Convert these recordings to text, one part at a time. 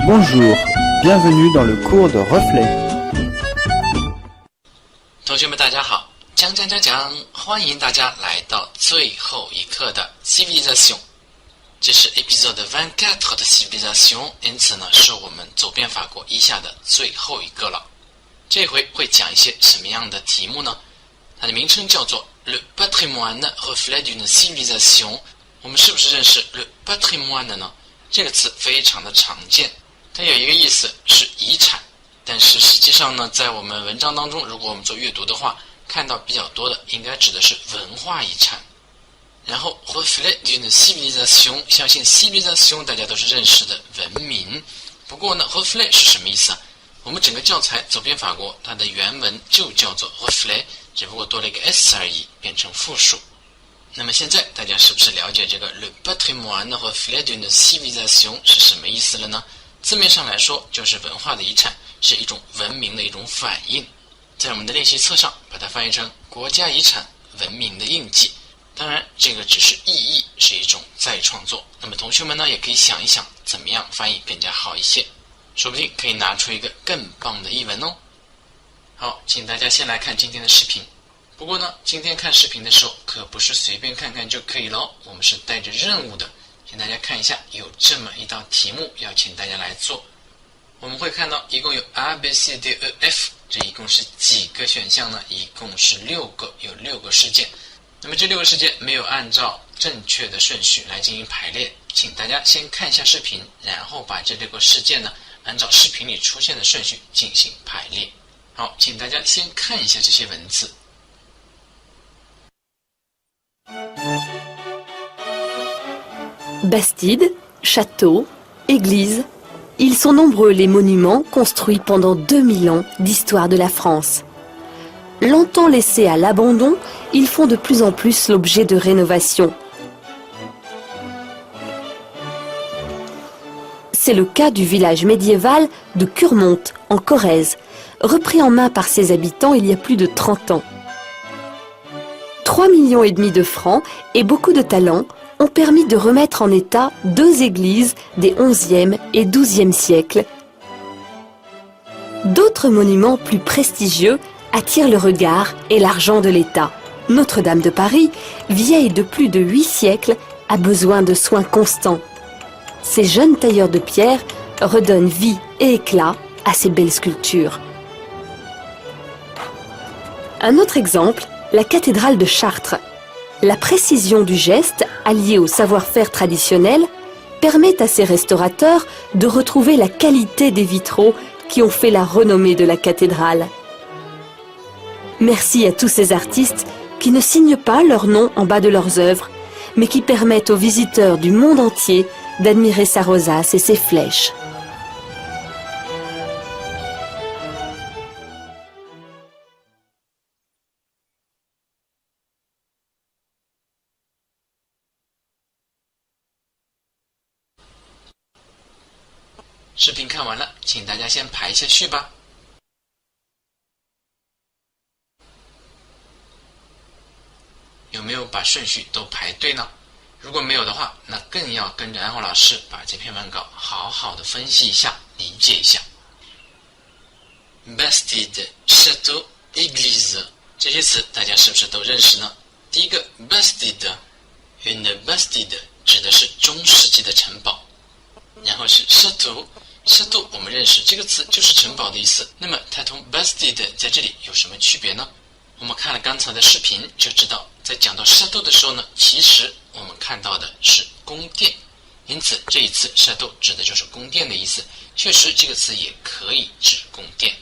Bonjour, bienvenue dans le cours de Reflet. 同学们大家好，欢迎大家来到最后一课的 Civilisation。这是 épisode 24的 Civilisation， 因此呢是我们走遍法国一下的最后一个了。这回会讲一些什么样的题目呢？它的名称叫做 Le patrimoine reflet d'une civilisation。 我们是不是认识 Le patrimoine 呢？这个词非常的常见，它有一个意思是遗产，但是实际上呢，在我们文章当中，如果我们做阅读的话，看到比较多的应该指的是文化遗产。然后 reflet d'une civilisation， 相信 civilisation 大家都是认识的文明。不过呢 reflet 是什么意思啊？我们整个教材走遍法国，它的原文就叫做 reflet， 只不过多了一个 s 而已，变成复数。那么现在大家是不是了解这个 le patrimoine reflet d'une civilisation 是什么意思了呢？字面上来说就是文化的遗产，是一种文明的一种反应。在我们的练习册上把它翻译成国家遗产，文明的印记。当然这个只是意译，是一种再创作。那么同学们呢也可以想一想怎么样翻译更加好一些，说不定可以拿出一个更棒的译文哦。好，请大家先来看今天的视频。不过呢，今天看视频的时候可不是随便看看就可以了，我们是带着任务的。请大家看一下，有这么一道题目要请大家来做。我们会看到一共有 A B C D E F， 这一共是几个选项呢？一共是6个，有6个事件。那么这6个事件没有按照正确的顺序来进行排列，请大家先看一下视频，然后把这6个事件呢按照视频里出现的顺序进行排列。好，请大家先看一下这些文字。Bastides, châteaux, églises, ils sont nombreux les monuments construits pendant 2000 ans d'histoire de la France. Longtemps laissés à l'abandon, ils font de plus en plus l'objet de rénovation. C'est le cas du village médiéval de Curmonte, en Corrèze, repris en main par ses habitants il y a plus de 30 ans. 3,5 millions de francs et beaucoup de talent ont permis de remettre en état 2 églises des XIe et XIIe siècles. D'autres monuments plus prestigieux attirent le regard et l'argent de l'État. Notre-Dame de Paris, vieille de plus de 8 siècles, a besoin de soins constants. Ces jeunes tailleurs de pierre redonnent vie et éclat à ces belles sculptures. Un autre exemple, la cathédrale de Chartres. La précision du geste, alliée au savoir-faire traditionnel, permet à ces restaurateurs de retrouver la qualité des vitraux qui ont fait la renommée de la cathédrale. Merci à tous ces artistes qui ne signent pas leur nom en bas de leurs œuvres, mais qui permettent aux visiteurs du monde entier d'admirer sa rosace et ses flèches.《视频看完了，请大家先排一下序吧。有没有把顺序都排对呢？如果没有的话，那更要跟着安红老师把这篇文稿好好的分析一下，理解一下。Bastide, château, église， 这些词大家是不是都认识呢？第一个 Bastide，une Bastide 指的是中世纪的城堡，然后是 château。château 我们认识这个词就是城堡的意思，那么它同 Bastide 在这里有什么区别呢？我们看了刚才的视频就知道，在讲到 château 的时候呢，其实我们看到的是宫殿，因此这一次 château 指的就是宫殿的意思。确实这个词也可以指宫殿。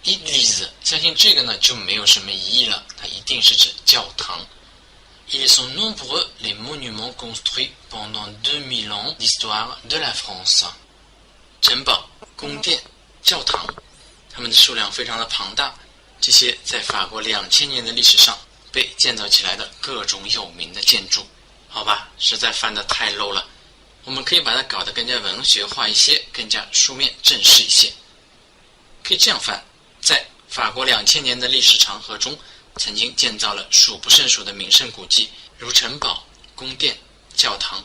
Église 相信这个呢就没有什么疑义了，它一定是指教堂。Ils sont nombreux les monuments construits pendant 2000 ans d'histoire de la France。城堡、宫殿、教堂，它们的数量非常的庞大，这些在法国2000年的历史上被建造起来的各种有名的建筑。好吧，实在翻得太 low 了，我们可以把它搞得更加文学化一些，更加书面正式一些。可以这样翻，在法国2000年的历史长河中，曾经建造了数不胜数的名胜古迹，如城堡、宫殿、教堂。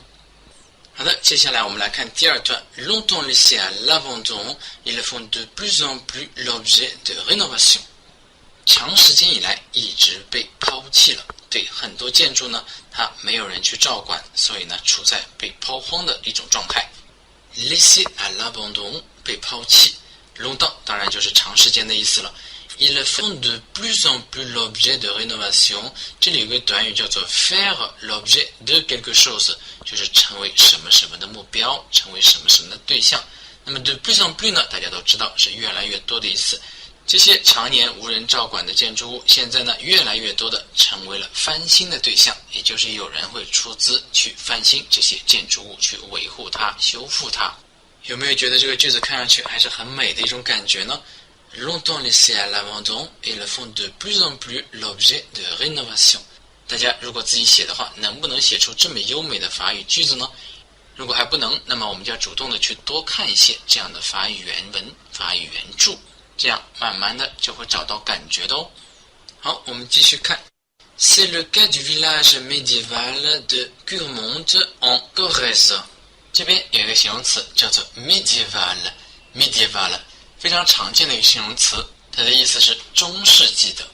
好的，接下来我们来看第二段。Longtemps laissés à l'abandon, ils font de plus en plus l'objet de rénovation. 长时间以来一直被抛弃了，对很多建筑呢，它没有人去照管，所以呢，处在被抛荒的一种状态。laissés à l'abandon 被抛弃 ，longtemps 当然就是长时间的意思了。Ils font de plus en plus l'objet de rénovation. 这里有个短语叫做 faire l'objet de quelque chose， 就是成为什么什么的目标，成为什么什么的对象。那么 de plus en plus 呢，大家都知道是越来越多的意思。这些常年无人照管的建筑物，现在呢越来越多的成为了翻新的对象，也就是有人会出资去翻新这些建筑物，去维护它、修复它。有没有觉得这个句子看上去还是很美的一种感觉呢？Longtemps laissés à l'abandon, ils font de plus en plus l'objet de rénovation. 大家如果自己写的话，能不能写出这么优美的法语句子呢？如果还不能，那么我们就要主动的去多看一些这样的法语原文、法语原著，这样慢慢的就会找到感觉的哦。好，我们继续看。C'est le cas du village médiéval de Curmonte en Corrèze. 这边有一个形容词叫做 médiéval， 非常常见的一个形容词，它的意思是中世纪的。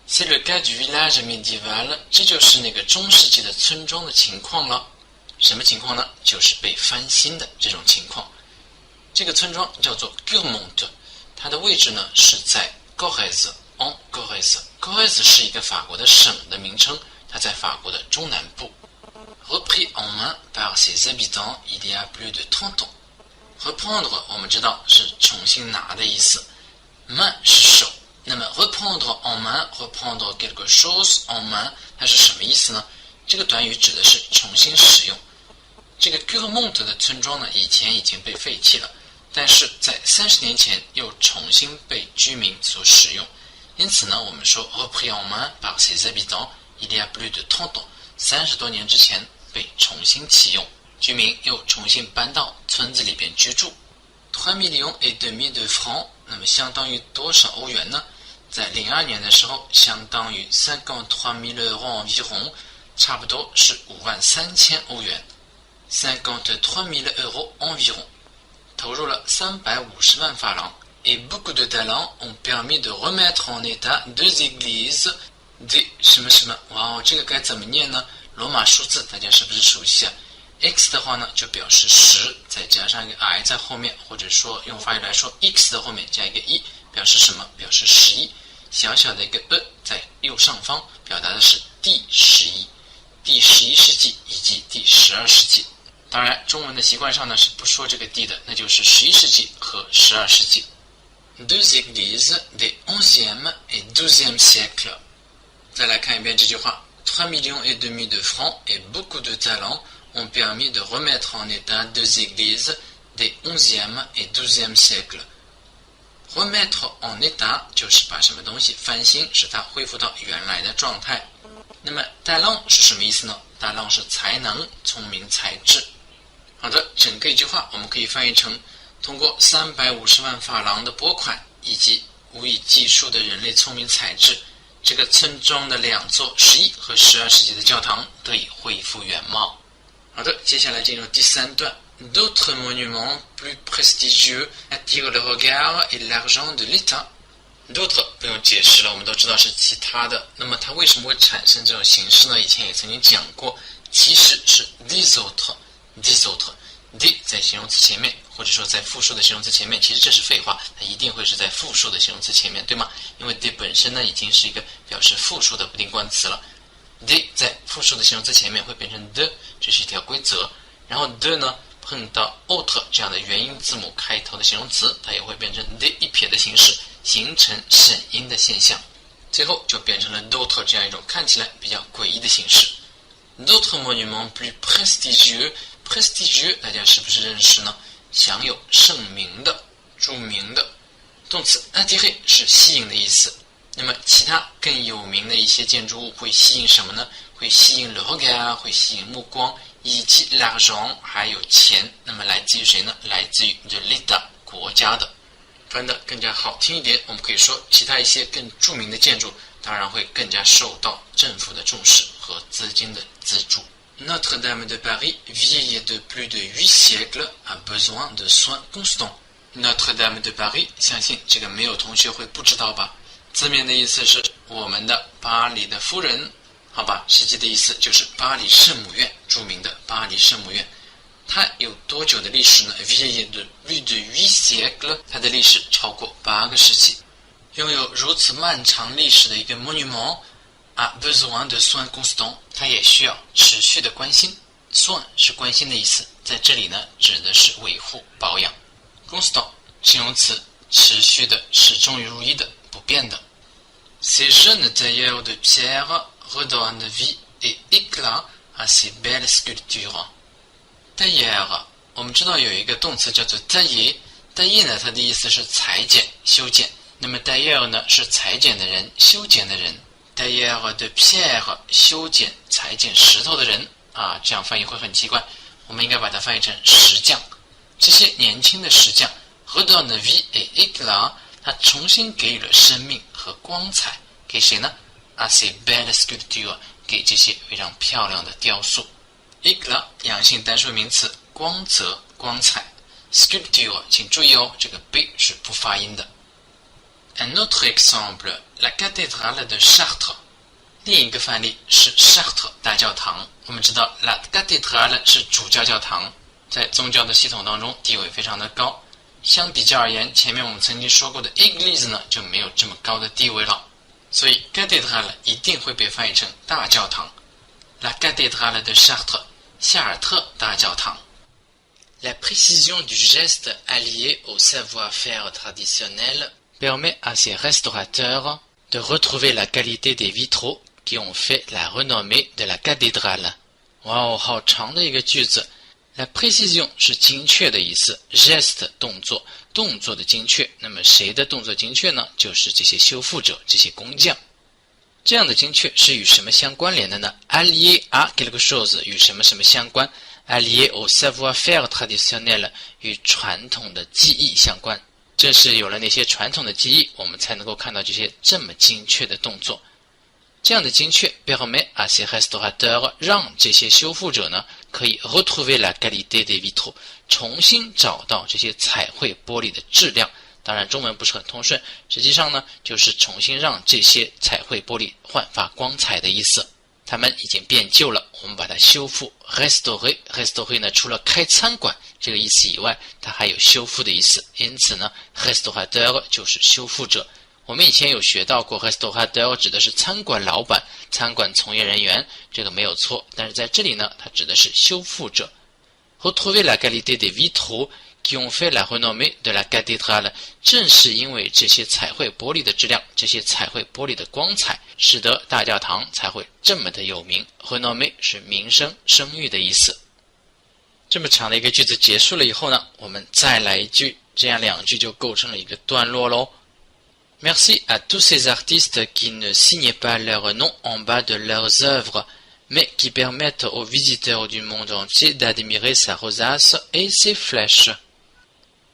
C'est le cas du village médiéval， 这就是那个中世纪的村庄的情况了。什么情况呢？就是被翻新的这种情况。这个村庄叫做 Curmonte， 它的位置呢是在 Corrèze en Corrèze。Corrèze 是一个法国的省的名称，它在法国的中南部。Repris en main par ses habitants il y a plus de 30 ans。reprendre 我们知道是重新拿的意思 main 是手，那么 reprendre en main reprendre quelque chose en main 它是什么意思呢？这个短语指的是重新使用。这个 Curmonte 的村庄呢以前已经被废弃了，但是在30年前又重新被居民所使用，因此呢我们说 repris en main par ses habitants il y a plus de 30 ans， 30多年之前被重新启用，居民又重新搬到村子里边居住。3 millions et demi de francs， 那么相当于多少欧元呢？在02年的时候，相当于53 000 euros environ， 差不多是53000欧元。53 000 euros environ， 投入了350万法郎。Et beaucoup de talents ont permis de remettre en état 2 églises de 什么什么，哇哦，这个该怎么念呢？罗马数字大家是不是熟悉啊？ X 的话呢就表示10，再加上一个 I 在后面，或者说用法语来说 X 的后面加一个1，表示什么？表示11。小小的一个在右上方，表达的是第11，第11世纪以及第12世纪。当然中文的习惯上呢是不说这个第的，那就是11世纪和12世纪。Deux églises des 11e et 12e siècles。再来看一遍这句话。3 millions et demi de francs et beaucoup de talents ont permis de remettre en état 2 églises des 11e et 12e siècles。 remettre en état 就是把什么东西翻新，使它恢复到原来的状态。那么 talent 是什么意思呢？ talent 是才能、聪明、才智。好的，整个一句话我们可以翻译成：通过350万法郎的拨款以及无以计数的人类聪明才智，这个村庄的2座11和12世纪的教堂得以恢复原貌。好的，接下来进入第3段。D'autres monuments plus prestigieux attirent le regard et l'argent de l'État。 D'autres 不用解释了，我们都知道是其他的。那么它为什么会产生这种形式呢？以前也曾经讲过，其实是 des autres。des autres，des 在形容词前面，或者说在复数的形容词前面，其实这是废话，它一定会是在复数的形容词前面，对吗？因为 des 本身呢已经是一个表示复数的不定冠词了。des 在复数的形容词前面会变成 de， 这是一条规则。然后 de 呢碰到 autre 这样的元音字母开头的形容词，它也会变成 de 一撇的形式，形成省音的现象，最后就变成了 d'autres 这样一种看起来比较诡异的形式。D'autres monuments plus prestigieux， 大家是不是认识呢？享有盛名的、著名的。动词 attirer 是吸引的意思。那么其他更有名的一些建筑物会吸引什么呢？会吸引 le regard， 会吸引目光，以及 l'argent 还有钱。那么来自于谁呢？来自于 de l'État 国家的。翻得更加好听一点，我们可以说其他一些更著名的建筑当然会更加受到政府的重视和资金的资助。Notre-Dame de Paris, vieille de plus de 8 siècles, a besoin de soins constants. Notre-Dame de Paris， 相信这个没有同学会不知道吧？字面的意思是我们的巴黎的夫人，好吧？实际的意思就是巴黎圣母院，著名的巴黎圣母院。它有多久的历史呢 ？Vieille de plus de 8 siècles， 它的历史超过8个世纪。拥有如此漫长历史的一个 monument。a besoin de soins constants， 它也需要持续的关心。soin 是关心的意思，在这里呢指的是维护保养。constant 形容词，持续的，始终如一的，不变的。Ces jeunes tailleurs de pierre redonnent vie et éclat à ces belles sculptures。tailleur， 我们知道有一个动词叫做 tailler，tailler 呢它的意思是裁剪、修剪，那么 tailleur 呢是裁剪的人、修剪的人。tailleur de pierre， 修剪、裁剪石头的人啊，这样翻译会很奇怪，我们应该把它翻译成石匠。这些年轻的石匠 redonne vie et éclat， 他重新给予了生命和光彩，给谁呢 ？à ces belles sculptures， 给这些非常漂亮的雕塑。éclat 阳性单数名词，光泽、光彩。sculpture 请注意哦，这个 b 是不发音的。Un autre exemple, la cathédrale de Chartres。另一个范例是 Chartres 大教堂。我们知道 La cathédrale 是主教教堂，在宗教的系统当中地位非常的高。相比较而言，前面我们曾经说过的 Église 呢就没有这么高的地位了。所以 cathédrale 一定会被翻译成大教堂。La cathédrale de Chartres， 夏尔特大教堂。La précision du geste alliée au savoir-faire traditionnel permet à ces restaurateurs de retrouver la qualité des vitraux qui ont fait la renommée de la cathédrale。 哇哦，好长的一个句子。La précision 是精确的意思， geste 动作，动作的精确。那么谁的动作精确呢？就是这些修复者，这些工匠。这样的精确是与什么相关联的呢？ Allié à quelque chose 与什么什么相关？ Allié au savoir-faire traditionnel 与传统的技艺相关。正是有了那些传统的技艺，我们才能够看到这些这么精确的动作。这样的精确 permet à ces restaurateurs 让这些修复者呢可以 retrouver la qualité des vitraux 重新找到这些彩绘玻璃的质量。当然中文不是很通顺，实际上呢就是重新让这些彩绘玻璃焕发光彩的意思。他们已经变旧了，我们把它修复。restaurer 呢除了开餐馆这个意思以外，它还有修复的意思，因此呢 restaurateur 就是修复者。我们以前有学到过 restaurateur 指的是餐馆老板、餐馆从业人员，这个没有错，但是在这里呢它指的是修复者。Retrouver la qualité des vitraux qui ont fait la renommée de la cathédrale， 正是因为这些彩绘玻璃的质量，这些彩绘玻璃的光彩，使得大教堂才会这么的有名。renommée 是名声、声誉的意思。这么长的一个句子结束了以后呢，我们再来一句，这样两句就构成了一个段落咯。Merci à tous ces artistes qui ne signaient pas leur nom en bas de leurs œuvres, mais qui permettent aux visiteurs du monde entier d'admirer sa rosace et ses flèches。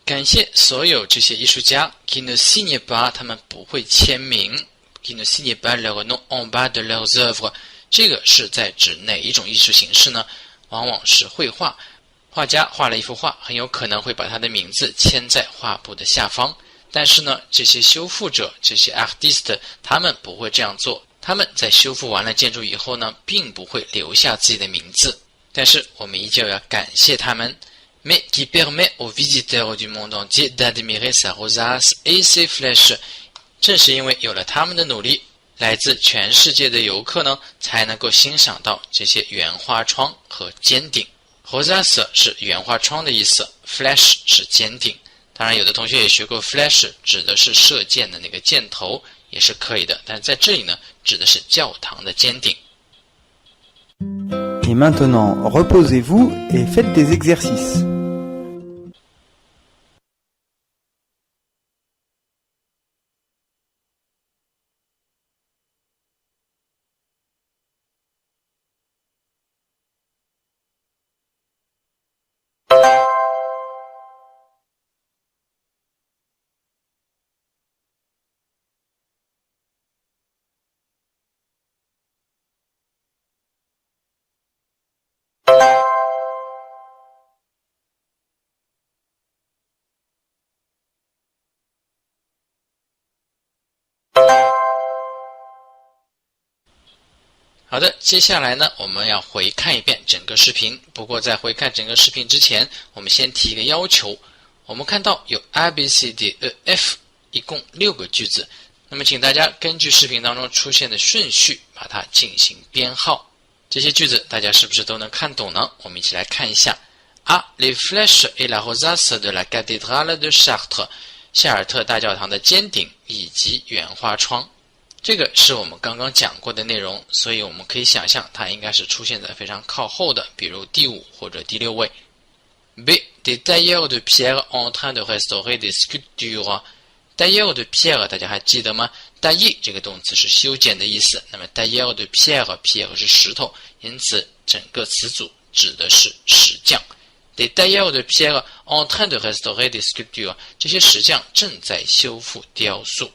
感谢所有这些艺术家 qui ne signaient pas 他们不会签名 qui ne signaient pas leur nom en bas de leurs œuvres， 这个是在指哪一种艺术形式呢？往往是绘画，画家画了一幅画，很有可能会把他的名字签在画布的下方，但是呢这些修复者，这些 artiste 他们不会这样做，他们在修复完了建筑以后呢并不会留下自己的名字，但是我们依旧要感谢他们。Mais qui permet aux visiteurs du monde entier d'admirer sa rosace et ses flèches。 正是因为有了他们的努力，来自全世界的游客呢才能够欣赏到这些圆花窗和尖顶。 rosace 是圆花窗的意思， flèche 是尖顶。当然有的同学也学过 flèche 指的是射箭的那个箭头，也是可以的，但是在这里呢指的是教堂的尖顶。Et maintenant, reposez-vous et faites des exercices. 好的，接下来呢，我们要回看一遍整个视频。不过在回看整个视频之前，我们先提一个要求。我们看到有 A B C D E F 一共6个句子，那么请大家根据视频当中出现的顺序把它进行编号。这些句子大家是不是都能看懂呢？我们一起来看一下。A. Les flèches et la rosace de la cathédrale de Chartres， 夏尔特大教堂的尖顶以及圆花窗。这个是我们刚刚讲过的内容，所以我们可以想象它应该是出现在非常靠后的，比如第5或者第6位。B. Des tailleurs de pierre en train de restaurer des sculptures。 tailleur de pierre 大家还记得吗？ tailler 这个动词是修剪的意思，那么 tailleur de pierre 是石头，因此整个词组指的是石匠。Des tailleurs de pierre en train de restaurer des sculptures， 这些石匠正在修复雕塑。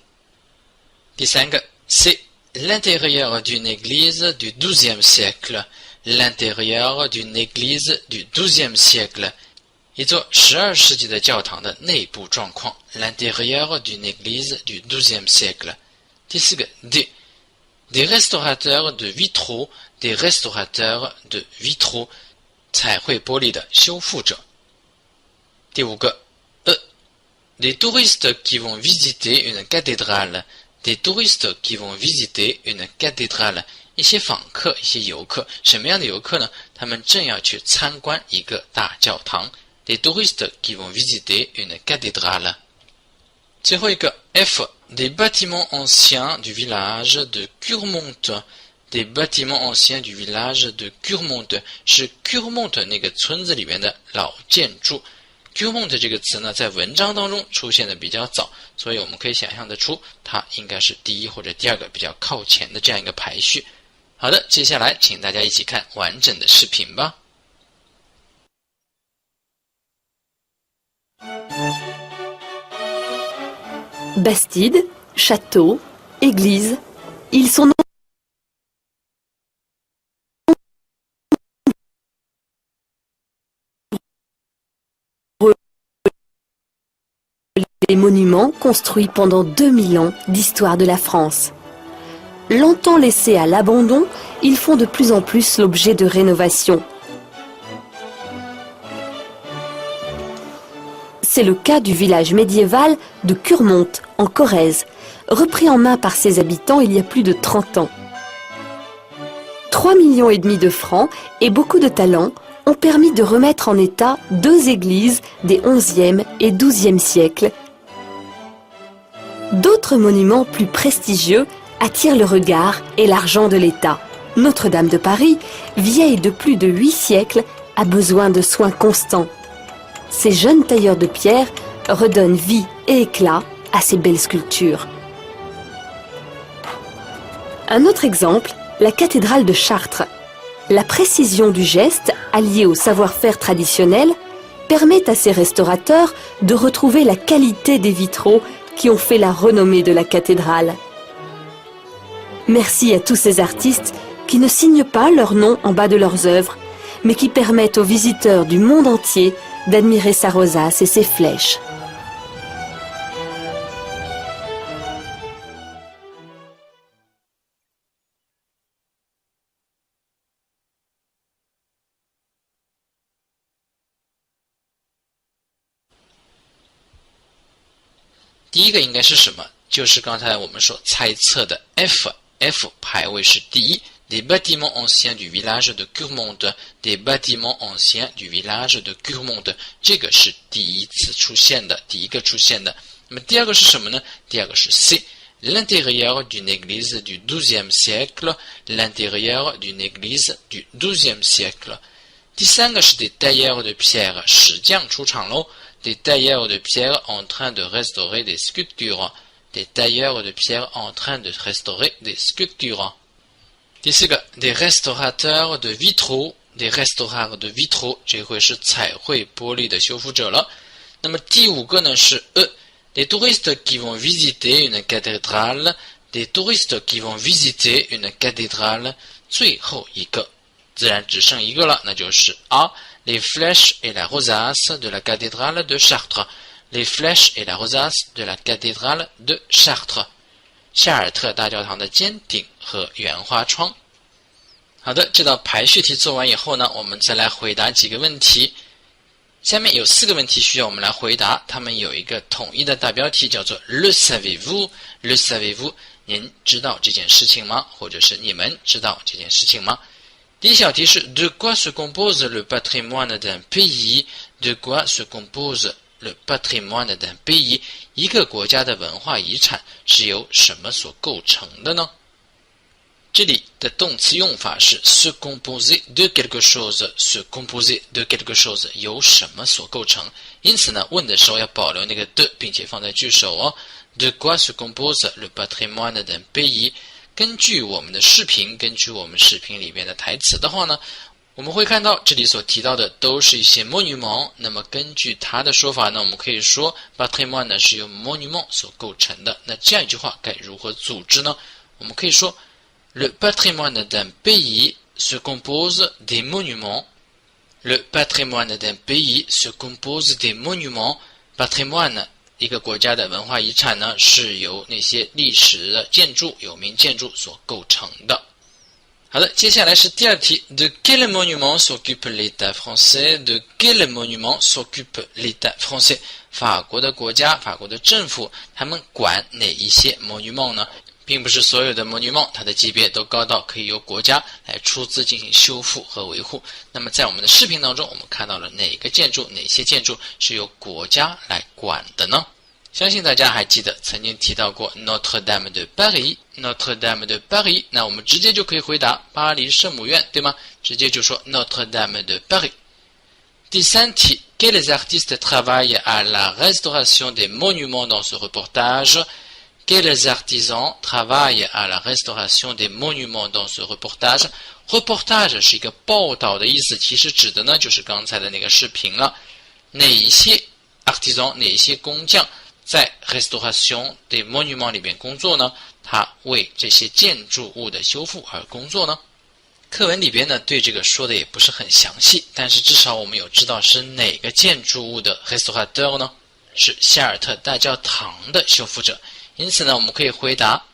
第3个 C'est l'intérieur d'une église du XIIe siècle. L'intérieur d'une église du XIIe siècle. 一座12世纪的教堂的内部状况。L'intérieur d'une église du XIIe siècle. 第4个 Des restaurateurs de vitraux. Des restaurateurs de vitraux. 彩绘玻璃的修复者。第5个 Des touristes qui vont visiter une cathédrale.Des touristes qui vont visiter une cathédrale， 一些访客，一些游客，什么样的游客呢？他们正要去参观一个大教堂。Des touristes qui vont visiter une cathédrale。最后一个 F， Des bâtiments anciens du village de Curmonte。Des bâtiments anciens du village de Curmonte， 是 Curmonte 那个村子里面的老建筑。Curmonte 这个词呢，在文章当中出现的比较早，所以我们可以想象得出，它应该是第1或者第2个比较靠前的这样一个排序。好的，接下来请大家一起看完整的视频吧。Bastide, château, église, ils sont les monuments construits pendant 2000 ans d'histoire de la France. Longtemps laissés à l'abandon, ils font de plus en plus l'objet de rénovations. C'est le cas du village médiéval de Curmonte, en Corrèze, repris en main par ses habitants il y a plus de 30 ans. 3,5 millions de francs et beaucoup de talent ont permis de remettre en état 2 églises des XIe et XIIe siècles. D'autres monuments plus prestigieux attirent le regard et l'argent de l'État. Notre-Dame de Paris, vieille de plus de 8 siècles, a besoin de soins constants. Ces jeunes tailleurs de pierre redonnent vie et éclat à ces belles sculptures. Un autre exemple, la cathédrale de Chartres. La précision du geste, alliée au savoir-faire traditionnel, permet à ces restaurateurs de retrouver la qualité des vitraux qui ont fait la renommée de la cathédrale. Merci à tous ces artistes qui ne signent pas leur nom en bas de leurs œuvres, mais qui permettent aux visiteurs du monde entier d'admirer sa rosace et ses flèches.第一个应该是什么？就是刚才我们所猜测的 F 排位是第一。Des bâtiments anciens du village de Curmonte. Des bâtiments anciens du village de Curmonte. 这个是第一个出现的。那么第二个是什么呢？第二个是 C。L'intérieur d'une église du XIIe siècle. L'intérieur d'une église du XIIe siècle. 第三个是 des tailleurs de pierre. 石匠出场喽。Des tailleurs de pierre en train de restaurer des sculptures. Des tailleurs de pierre en train de restaurer des sculptures. 第四个 des restaurateurs de vitraux. Des restaurateurs de vitraux. 这回是彩绘玻璃的修复者了。那么第五个呢是 des touristes qui vont visiter une cathédrale. Des touristes qui vont visiter une cathédrale. 最后一个自然只剩一个了，那就是 A. Les flèches et la rosace de la cathédrale de Chartres. Les flèches et la rosace de la cathédrale de Chartres. 夏尔特大教堂的尖顶和圆花窗。好的，这道排序题做完以后呢，我们再来回答几个问题。下面有4个问题需要我们来回答，它们有一个统一的大标题，叫做 Le savez-vous? Le savez-vous? 您知道这件事情吗？或者是你们知道这件事情吗？第一小题是 De quoi se compose le patrimoine d'un pays? De quoi se compose le patrimoine d'un pays? 一个国家的文化遗产是由什么所构成的呢？这里的动词用法是 se composer de quelque chose, se composer de quelque chose 由什么所构成，因此呢，问的时候要保留那个的，并且放在句首哦。De quoi se compose le patrimoine d'un pays? 根据我们的视频里面的台词的话呢，我们会看到这里所提到的都是一些 monument， 那么根据它的说法呢，我们可以说 patrimoine 呢是由 monument 所构成的。那这样一句话该如何组织呢？我们可以说Le patrimoine d'un pays se compose des monuments. Le patrimoine d'un pays se compose des monuments. Patrimoine 一个国家的文化遗产呢，是由那些历史的建筑、有名建筑所构成的。好的，接下来是第二题。De quel monument s'occupe l'État français? De quel monument s'occupe l'État français? 法国的国家、法国的政府，他们管哪一些 monument 呢？并不是所有的 monument 它的级别都高到可以由国家来出资进行修复和维护。那么在我们的视频当中，我们看到了哪些建筑是由国家来管的呢？相信大家还记得曾经提到过 Notre-Dame de Paris, Notre-Dame de Paris， 那我们直接就可以回答巴黎圣母院，对吗？直接就说 Notre-Dame de Paris。第三题 Quels artistes travaillent à la restauration des monuments dans ce reportage？Quels artisans travaillent à la restauration des monuments dans ce reportage? Reportage 是一个报道的意思，其实指的呢就是刚才的那个视频了。哪一些 artisans， 哪一些工匠在 restauration des monuments 里面工作呢？他为这些建筑物的修复而工作呢？课文里边呢对这个说的也不是很详细，但是至少我们有知道是哪个建筑物的 restaurateur 呢？是夏尔特大教堂的修复者。因此呢，我们可以回答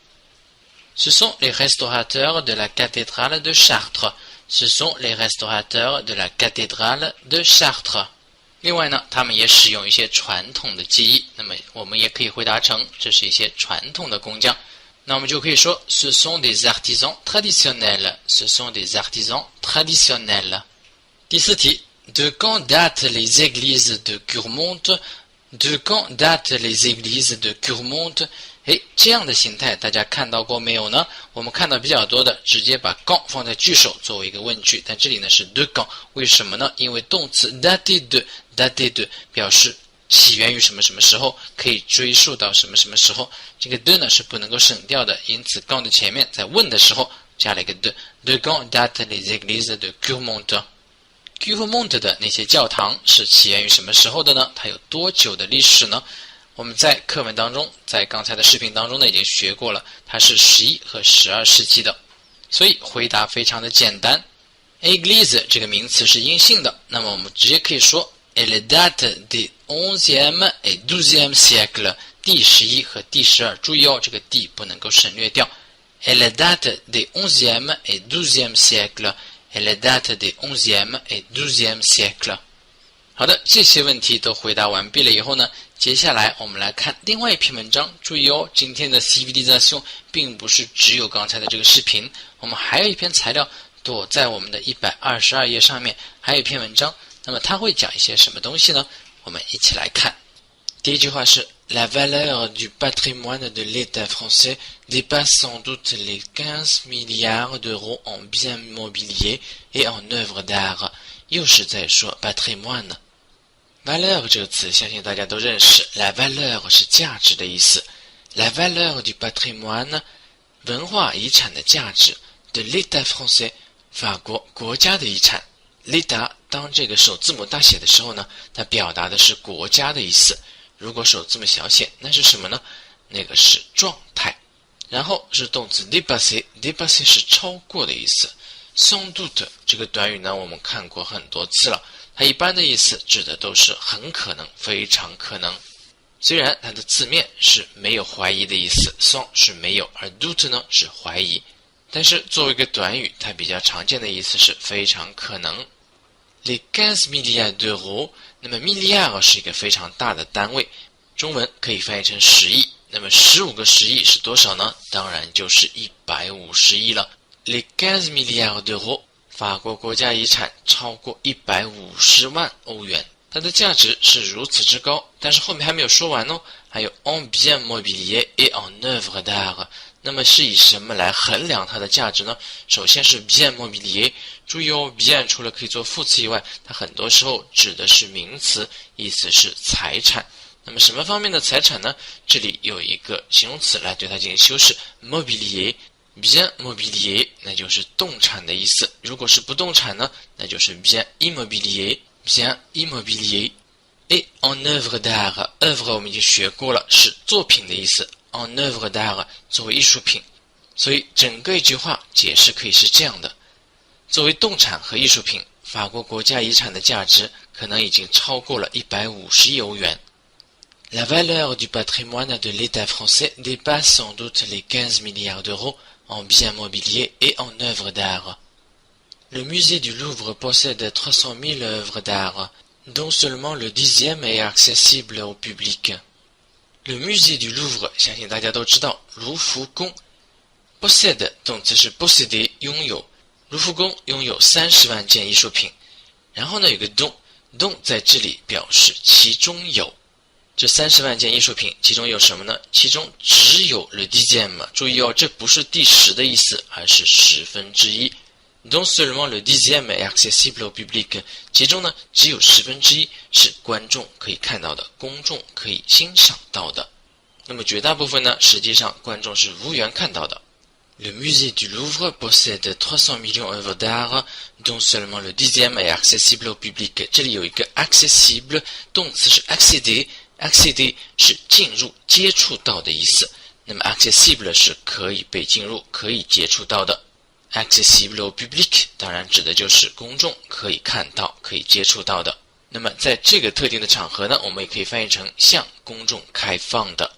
Ce sont les restaurateurs de la cathédrale de Chartres. Ce sont les restaurateurs de la cathédrale de Chartres. 另外呢，他们也使用一些传统的技艺，那么我们也可以回答成这是一些传统的工匠。那我们就可以说 Ce sont des artisans traditionnels. Ce sont des artisans traditionnels. 第四题 De quand datent les églises de Curmonte?De quand datent les églises de Curmonte？ 这样的形态大家看到过没有呢？我们看到比较多的直接把 quand 放在句首作为一个问句，但这里呢是 de quand， 为什么呢？因为动词 dater de 表示起源于什么什么时候，可以追溯到什么什么时候。这个 de 呢是不能够省掉的，因此 quand 的前面在问的时候加了一个 de quand datent les églises de Curmonte。Curmonte 的那些教堂是起源于什么时候的呢？它有多久的历史呢？我们在课文当中，在刚才的视频当中呢已经学过了，它是11和12世纪的，所以回答非常的简单。Église 这个名词是阴性的，那么我们直接可以说 Elle date des 11e et 12e siècle， 第11和第12，注意哦，这个 d 不能够省略掉。Elle date des 11e et 12e siècle。Elle date des 11e et 12e siècle。 好的，这些问题都回答完毕了以后呢，接下来我们来看另外一篇文章。注意哦，今天的 civilisation 并不是只有刚才的这个视频，我们还有一篇材料躲在我们的122页上面，还有一篇文章。那么它会讲一些什么东西呢？我们一起来看。第一句话是 La valeur du patrimoine de l'État français dépasse sans doute les 15 milliards d'euros en biens mobiliers et en œuvres d'art。 又是在说 patrimoine。valeur 这个词相信大家都认识， la valeur 是价值的意思。La valeur du patrimoine 文化遗产的价值 de l'État français 法国国家的遗产。l'État 当这个首字母大写的时候呢，它表达的是国家的意思。如果首字母小写，那是什么呢？那个是状态。然后是动词 dépasser， dépasser 是超过的意思。sans doute 这个短语呢，我们看过很多次了，它一般的意思指的都是很可能，非常可能。虽然它的字面是没有怀疑的意思，sans 是没有，而 doute 呢是怀疑。但是作为一个短语，它比较常见的意思是非常可能。Les 15 milliards d'euros， 那么 milliard 是一个非常大的单位，中文可以翻译成10亿。那么15个10亿是多少呢？当然就是150亿了。Les 15 milliards d'euros， 法国国家遗产超过150万欧元，它的价值是如此之高。但是后面还没有说完哦，还有 en bien mobilier et en œuvre d'art。那么是以什么来衡量它的价值呢？首先是 bien mobilier， 注意哦 bien 除了可以做副词以外，它很多时候指的是名词，意思是财产。那么什么方面的财产呢？这里有一个形容词来对它进行修饰 mobilier， bien mobilier 那就是动产的意思，如果是不动产呢，那就是 bien immobilier， bien immobilier。 et en œuvre d'art， œuvre 我们已经学过了，是作品的意思，en œuvre d'art 作为艺术品，所以整个一句话解释可以是这样的：作为动产和艺术品，法国国家遗产的价值可能已经超过了150亿欧元。La valeur du patrimoine de l'État français dépasse sans doute les 15 milliards d'euros en biens mobiliers et en œuvres d'art. Le musée du Louvre possède 300 000 œuvres d'art, dont seulement le 10e est accessible au public.Le musée du Louvre 相信大家都知道，卢浮宫 possède 动词是 posséder 拥有，卢浮宫拥有30万件艺术品。然后呢有个 dont 在这里表示其中有，这30万件艺术品其中有什么呢？其中只有 le 10e， 注意哦，这不是第10的意思，而是1/10。dont seulement le 10e est accessible au public， 其中呢只有1/10是观众可以看到的，公众可以欣赏到的。那么绝大部分呢，实际上观众是无缘看到的。Le musée du Louvre possède 300 millions d'œuvres d'art, dont seulement le 10e est accessible au public。 这里有一个 accessible， 动词是 accéder，accéder 是进入、接触到的意思。那么 accessible 是可以被进入、可以接触到的。accessible au public 当然指的就是公众可以看到、可以接触到的。那么在这个特定的场合呢，我们也可以翻译成向公众开放的。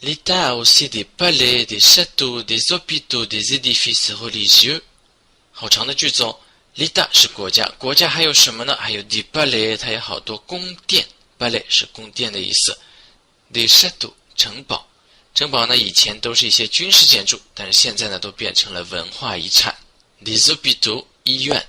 L'État a aussi des palais, des châteaux, des hôpitaux, des édifices religieux。 好长的句子哦。L'État 是国家，国家还有什么呢？还有 des palais， 它有好多宫殿， palais 是宫殿的意思。des châteaux 城堡，城堡呢以前都是一些军事建筑，但是现在呢都变成了文化遗产。des hôpitaux 医院，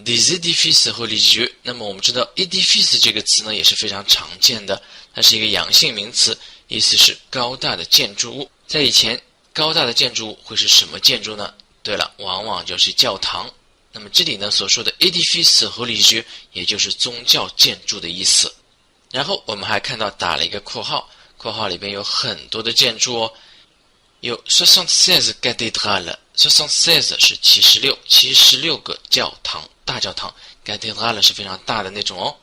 des édifices religieux。 那么我们知道 édifice 这个词呢也是非常常见的，它是一个阳性名词，意思是高大的建筑物。在以前高大的建筑物会是什么建筑呢？对了，往往就是教堂。那么这里呢所说的 édifice religieux 也就是宗教建筑的意思。然后我们还看到打了一个括号，括号里边有很多的建筑哦，有76 cathédrales， 76是76个教堂，大教堂， cathédrale 是非常大的那种哦。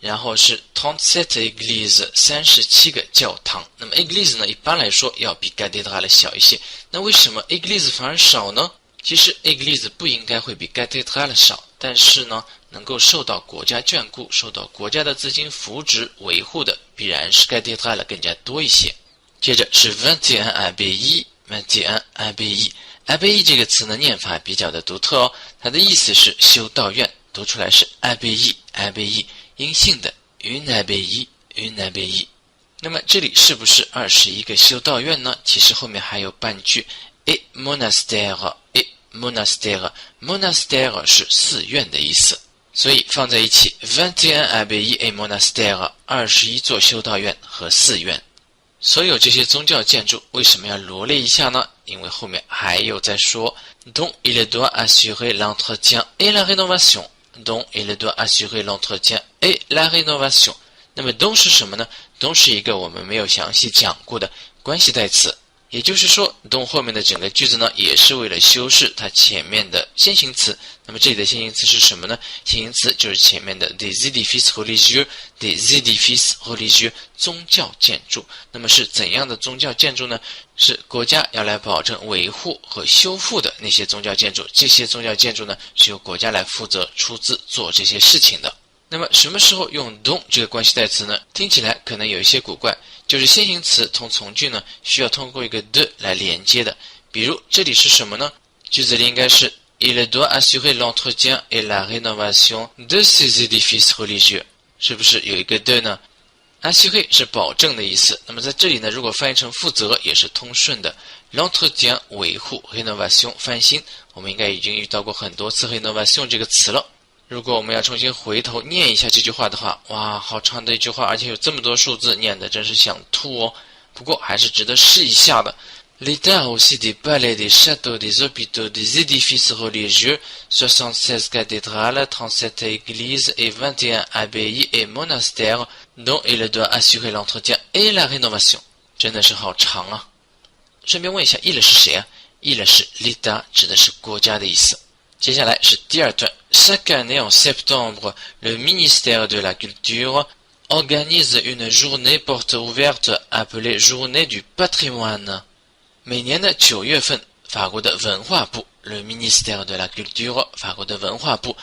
然后是37 églises， 37个教堂。那么 église 呢一般来说要比 cathédrale 小一些，那为什么 église 反而少呢？其实 église 不应该会比 cathédrale 少，但是呢能够受到国家眷顾、受到国家的资金扶植维护的，必然是 cathédrale 更加多一些。接着是21 abbayes， 21 abbayes。abbaye 这个词呢念法比较的独特哦，它的意思是修道院，读出来是 abbaye， 阴性的 une abbaye。 那么这里是不是21个修道院呢？其实后面还有半句 et monastère， monastère 是寺院的意思，所以放在一起21 abbayes et monastère， 21座修道院和寺院。所有这些宗教建筑为什么要罗列一下呢？因为后面还有在说 dont il doit assurer l'entretien et la rénovation。dont il doit assurer l'entretien et la rénovation。 那么 dont 是什么呢？ dont 是一个我们没有详细讲过的关系代词，也就是说 dont 后面的整个句子呢也是为了修饰它前面的先行词。那么这里的先行词是什么呢？先行词就是前面的 des édifices religieux，des édifices religieux 宗教建筑。那么是怎样的宗教建筑呢？是国家要来保证维护和修复的那些宗教建筑，这些宗教建筑呢是由国家来负责出资做这些事情的。那么什么时候用 dont 这个关系代词呢？听起来可能有一些古怪，就是先行词同从句呢需要通过一个 de 来连接的。比如这里是什么呢？句子里应该是 Il doit assurer l'entretien et la rénovation de ces édifices religieux， 是不是有一个de呢？ assurer 是保证的意思，那么在这里呢，如果翻译成负责也是通顺的。l'entretien 维护 rénovation 翻新，我们应该已经遇到过很多次 rénovation 这个词了。如果我们要重新回头念一下这句话的话，哇，好长的一句话，而且有这么多数字，念的真是想吐哦。不过还是值得试一下的。L'État a aussi des palais, des châteaux, des hôpitaux, des édifices religieux, 76 cathédrales, 37 églises et 21 abbayes et monastères, dont il doit assurer l'entretien et la rénovation. 真的是好长啊。顺便问一下 il 是谁啊？ il 是 l'État， 指的是国家的意思。接下来是第二段。Chaque année en septembre, le ministère de la Culture organise une journée porte ouverte appelée Journée du patrimoine. 每年的9月份，法国的文化部 le ministère de la Culture， 法国的文化部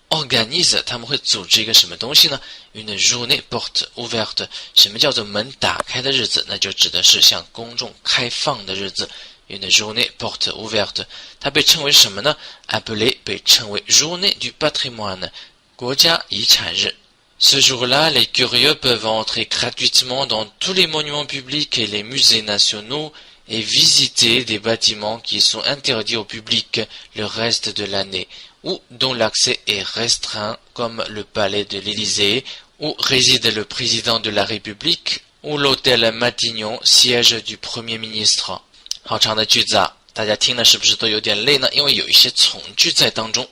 organise， 他们会组织一个什么东西呢？ Une journée porte ouverte， 什么叫做门打开的日子？那就指的是向公众开放的日子。Une journée porte ouverte， 它被称为什么呢？ Appelée 被称为 Journée du patrimoine， 国家遗产日。Ce jour-là, les curieux peuvent entrer gratuitement dans tous les monuments publics et les musées nationaux et visiter des bâtiments qui sont interdits au public le reste de l'année, ou dont l'accès est restreint, comme le palais de l'Élysée, où réside le président de la République, ou l'hôtel Matignon, siège du Premier ministre. 好长的句子啊，大家听了是不是都有点累呢？因为有一些从句在当中。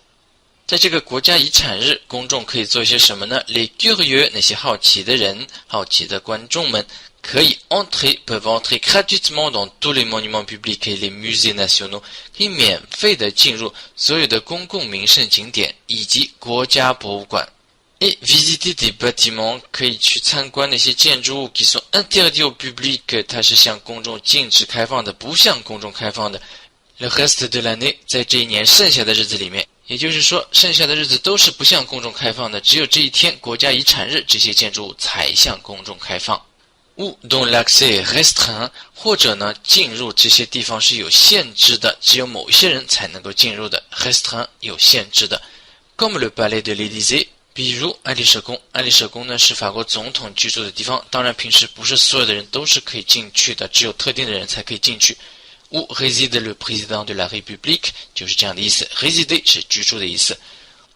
在这个国家遗产日，公众可以做一些什么呢？ Les curieux， 那些好奇的人、好奇的观众们，可以 peuvent entrer gratuitement dans tous les monuments publics et les musées nationaux， 可以免费的进入所有的公共名胜景点以及国家博物馆。Et visiter des bâtiments， 可以去参观那些建筑物 qui sont interdits au public， 它是向公众禁止开放的，不向公众开放的。Le reste de l'année， 在这一年剩下的日子里面，也就是说剩下的日子都是不向公众开放的，只有这一天国家遗产日这些建筑物才向公众开放。ou dont l'accès est restreint， 或者呢进入这些地方是有限制的，只有某一些人才能够进入的。restreint 有限制的 ，comme le palais de l'Élysée， 比如爱丽舍宫。爱丽舍宫呢是法国总统居住的地方，当然平时不是所有的人都是可以进去的，只有特定的人才可以进去。où réside le président de la République， 就是这样的意思。résider 是居住的意思。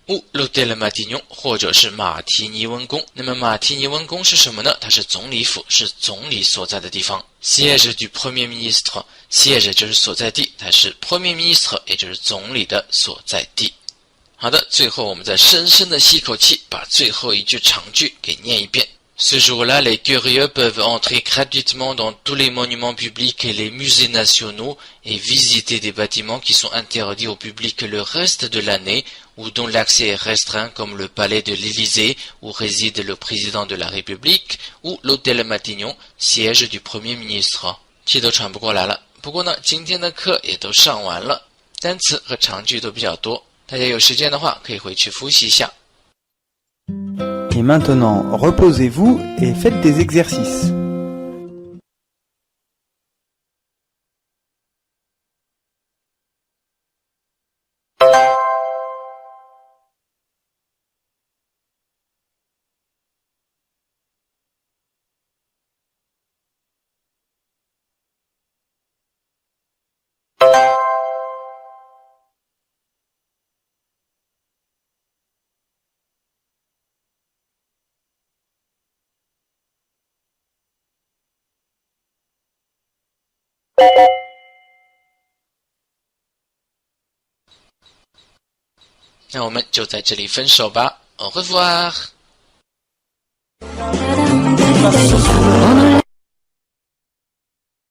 ou l'hôtel Matignon， 或者是马提尼温宫。那么马提尼温宫是什么呢？它是总理府，是总理所在的地方。siège du Premier ministre， siège 就是所在地，它是 Premier ministre， 也就是总理的所在地。好的，最后我们再深深的吸口气，把最后一句长句给念一遍。Ce jour-là, les curieux peuvent entrer gratuitement dans tous les monuments publics et les musées nationaux et visiter des bâtiments qui sont interdits au public le reste de l'année ou dont l'accès est restreint comme le palais de l'Élysée où réside le président de la République ou l'hôtel Matignon, siège du Premier ministre. 气都喘不过来了。不过呢，今天的课也都上完了，单词和长句都比较多，大家有时间的话可以回去复习一下。Et maintenant, reposez-vous et faites des exercices.那我们就在这里分手吧。Au revoir。